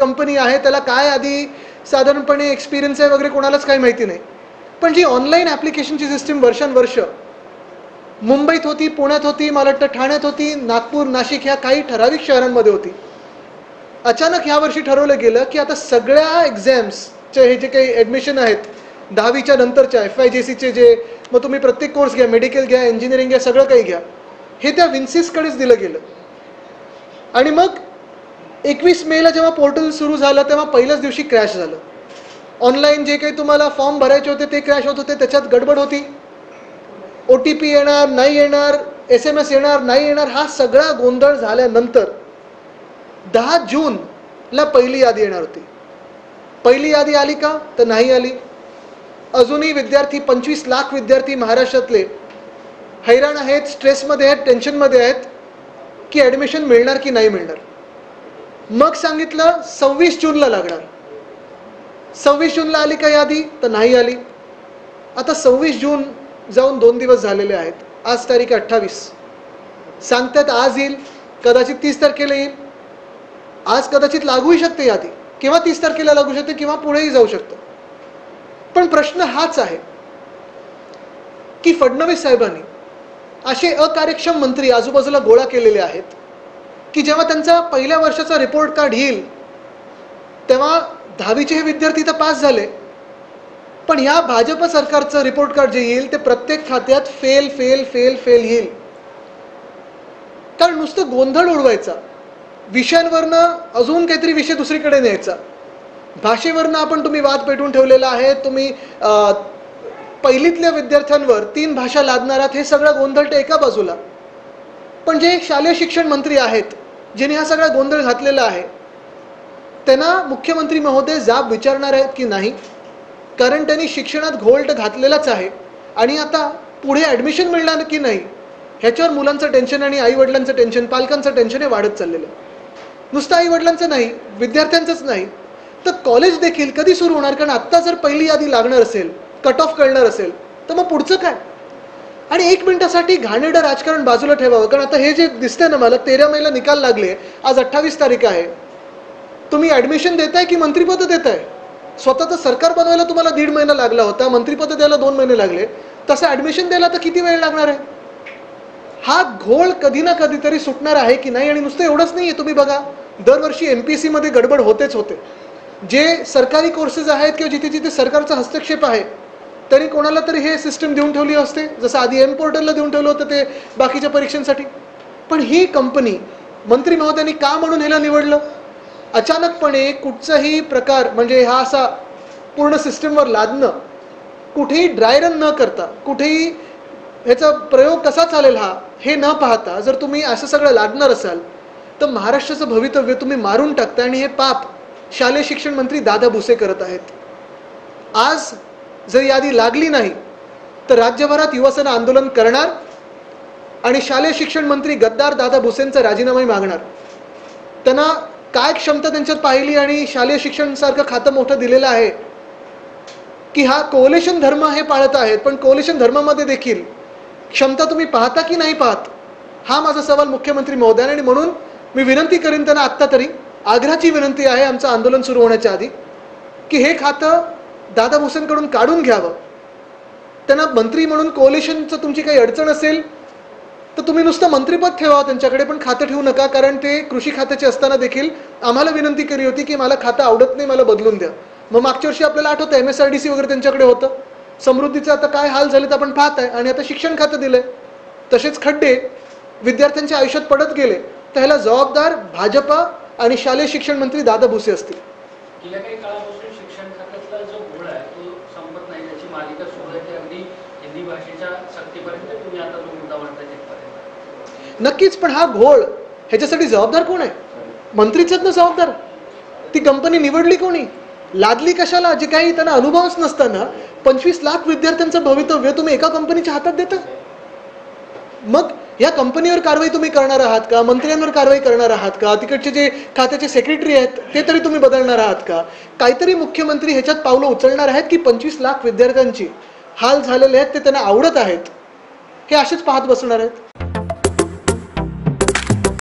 Company आहे त्याला काय आधी साधारणपणे एक्सपिरियन्स आहे वगैरे कोणालाच काही माहिती नाही. पण जी ऑनलाईन ॲप्लिकेशनची सिस्टीम वर्षानुवर्ष मुंबईत होती, पुण्यात होती, मला वाटतं ठाण्यात होती, नागपूर, नाशिक ह्या काही ठराविक शहरांमध्ये होती. अचानक ह्या वर्षी ठरवलं गेलं की आता सगळ्या एक्झाम्सचे हे जे काही ॲडमिशन आहेत 10वीच्या नंतरच्या FIJCचे जे, मग तुम्ही प्रत्येक कोर्स घ्या, मेडिकल घ्या, इंजिनिअरिंग घ्या, सगळं काही घ्या, हे त्या विन्सिसकडेच दिलं गेलं. आणि मग 21 मेला जेव्हा पोर्टल सुरू झालं तेव्हा पहिल्याच दिवशी क्रॅश झालं. ऑनलाईन जे काही तुम्हाला फॉर्म भरायचे होते ते क्रॅश होत होते, त्याच्यात गडबड होती. OTP येणार नाही येणार, SMS येणार नाही येणार, हा सगळा गोंधळ झाल्यानंतर 10 जूनला पहिली यादी येणार होती. पहिली यादी आली का? तर नाही आली. अजूनही विद्यार्थी 25 लाख विद्यार्थी महाराष्ट्रातले हैराण आहेत, स्ट्रेसमध्ये आहेत, टेन्शनमध्ये आहेत की ॲडमिशन मिळणार की नाही मिळणार. मग सांगितलं 26 जूनला लागणार. 26 जूनला आली का यादी? तर नाही आली. आता 26 जून जाऊन 2 दिवस झालेले आहेत. आज तारीख 28. सांगतात आज येईल, कदाचित 30 तारखेला येईल. आज कदाचित लागूही शकते यादी, किंवा 30 तारखेला लागू शकते, किंवा पुढेही जाऊ शकतं. पण प्रश्न हाच आहे की फडणवीस साहेबांनी असे अकार्यक्षम मंत्री आजूबाजूला गोळा केलेले आहेत की जेव्हा त्यांचा पहिल्या वर्षाचा रिपोर्ट कार्ड येईल तेव्हा 10वीचे हे विद्यार्थी तर पास झाले, पण या भाजप सरकारचं रिपोर्ट कार्ड जे येईल ते प्रत्येक खात्यात फेल फेल फेल फेल येईल. कारण नुसतं गोंधळ उडवायचा, विषयांवरनं अजून काहीतरी विषय दुसरीकडे न्यायचा, भाषेवरनं आपण तुम्ही वाद पेटवून ठेवलेला आहे, तुम्ही पहिलीतल्या विद्यार्थ्यांवर 3 भाषा लादणार आहात, हे सगळं गोंधळ ते एका बाजूला. पण जे शालेय शिक्षण मंत्री आहेत ज्यांनी हा सगळा गोंधळ घातलेला आहे त्यांना मुख्यमंत्री महोदय जाब विचारणार आहेत की नाही? कारण त्यांनी शिक्षणात घोळ घातलेलाच आहे आणि आता पुढे ॲडमिशन मिळणार की नाही ह्याच्यावर मुलांचं टेन्शन आणि आईवडिलांचं टेन्शन, पालकांचं टेन्शन हे वाढत चाललेलं आहे. नुसतं आईवडिलांचं नाही, विद्यार्थ्यांचंच नाही, तर कॉलेज देखील कधी सुरू होणार? कारण आत्ता जर पहिली यादी लागणार असेल, कट ऑफ कळणार असेल, तर मग पुढचं काय? आणि 1 मिनिटासाठी घाणेरडं राजकारण बाजूला ठेवावं. कारण आता हे जे दिसतंय ना मला, 13 मेला निकाल लागले, आज 28 तारीख आहे. तुम्ही ॲडमिशन देताय की मंत्रिपद देताय? स्वतःचं सरकार बनवायला तुम्हाला 1.5 महिना लागला होता, मंत्रिपद द्यायला 2 महिने लागले, तसं ॲडमिशन द्यायला तर किती वेळ लागणार आहे? हा घोळ कधी ना कधीतरी सुटणार आहे की नाही? आणि नुसतं एवढंच नाही आहे, तुम्ही बघा दरवर्षी MPSC मध्ये गडबड होतेच होते. जे सरकारी कोर्सेस आहेत किंवा जिथे जिथे सरकारचा हस्तक्षेप आहे तरी कोणाला तरी हे सिस्टम देऊन ठेवली असते, जसं आधी M-पोर्टलला देऊन ठेवलं होतं ते बाकीच्या परीक्षांसाठी. पण ही कंपनी मंत्री महोदयांनी का म्हणून ह्याला निवडलं? अचानकपणे कुठचाही प्रकार म्हणजे हा असा पूर्ण सिस्टमवर लादणं, कुठेही ड्राय रन न करता, कुठेही ह्याचा प्रयोग कसा चालेल हे न पाहता जर तुम्ही असं सगळं लादणार असाल तर महाराष्ट्राचं भवितव्य तुम्ही मारून टाकता. आणि हे पाप शालेय शिक्षण मंत्री दादा भुसे करत आहेत. आज जर यादी लागली नाही तर राज्यभरात युवसेना आंदोलन करणार आणि शालेय शिक्षण मंत्री गद्दार दादा भुसेंचा राजीनामा मागणार. त्यांना काय क्षमता त्यांच्यात पाहिली आणि शालेय शिक्षण सारखं खातं मोठं दिलेलं आहे की हा कोअलिशन धर्म हे पाळत आहेत, पण कोअलिशन धर्मामध्ये देखील क्षमता तुम्ही पाहता की नाही पाहत, हा माझा सवाल मुख्यमंत्री महोदयांना. आणि म्हणून मी विनंती करीन त्यांना, आत्ता तरी आग्रहाची विनंती आहे आमचं आंदोलन सुरू होण्याच्या आधी, की हे खातं दादा भुसेंकडून काढून घ्यावं. त्यांना मंत्री म्हणून कोअलिशनचं तुमची काही अडचण असेल तर तुम्ही नुसतं मंत्रिपद ठेवा त्यांच्याकडे, पण खातं ठेवू नका. कारण ते कृषी खात्याचे असताना देखील आम्हाला विनंती केली होती की मला खातं आवडत नाही, मला बदलून द्या. मग मागच्या वर्षी आपल्याला आठवतं MSRDC वगैरे त्यांच्याकडे होतं, समृद्धीचं आता काय हाल झालेत आपण पाहत आहे. आणि आता शिक्षण खातं दिलंय, तसेच खड्डे विद्यार्थ्यांच्या आयुष्यात पडत गेले, तर ह्याला जबाबदार भाजपा आणि शालेय शिक्षण मंत्री दादा भुसे असतील. गेल्या काही काळापासून शिक्षण खात्यातला जो घोळ आहे तो संपत नाही, त्याची मालिका सुरू आहे. ते अगदी हिंदी भाषेच्या सक्तीपर्यंत तुम्ही आता जो मुद्दा मांडताय तिथपर्यंत. नक्कीच, पण हा घोळ ह्याच्यासाठी जबाबदार कोण आहे? मंत्रीच आहेत ना जबाबदार. ती कंपनी निवडली कोणी, लादली कशाला? जे काही त्यांना अनुभवच नसताना 25 लाख विद्यार्थ्यांचं भवितव्य तुम्ही एका कंपनीच्या हातात देता. मग या कंपनीवर कारवाई तुम्ही करणार आहात का? मंत्र्यांवर कारवाई करणार आहात का? तिकडचे जे खात्याचे सेक्रेटरी आहेत ते तरी तुम्ही बदलणार आहात का? काहीतरी मुख्यमंत्री ह्याच्यात पावलं उचलणार आहेत की 25 लाख विद्यार्थ्यांची हाल झालेले आहेत ते त्यांना आवडत आहेत, हे असेच पाहत बसणार आहेत?